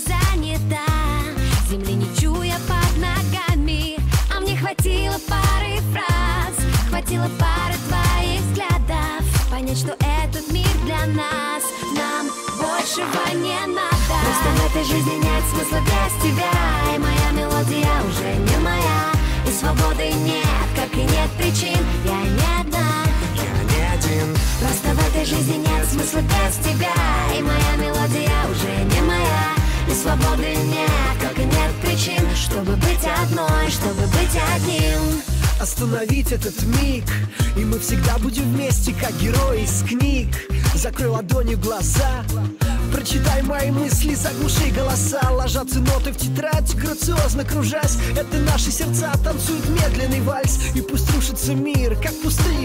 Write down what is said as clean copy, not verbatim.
занята, земли не чуя под ногами. А мне хватило пары фраз, хватило пары твоих взглядов понять, что этот мир для нас, нам большего не надо. Просто в этой жизни нет смысла без тебя, и моя мелодия уже не моя, и свободы нет, как и нет причин. Я не одна, я не один. просто в этой жизни нет смысла без тебя, и моя мелодия уже не моя, и свободы нет, как и нет причин, чтобы быть одной, чтобы быть одним. Остановить этот миг, и мы всегда будем вместе, как герои из книг. Закрой ладонью глаза, прочитай мои мысли, заглуши голоса. Ложатся ноты в тетрадь, грациозно кружась. Это наши сердца танцуют медленный вальс, и пусть рушится мир, как пустыня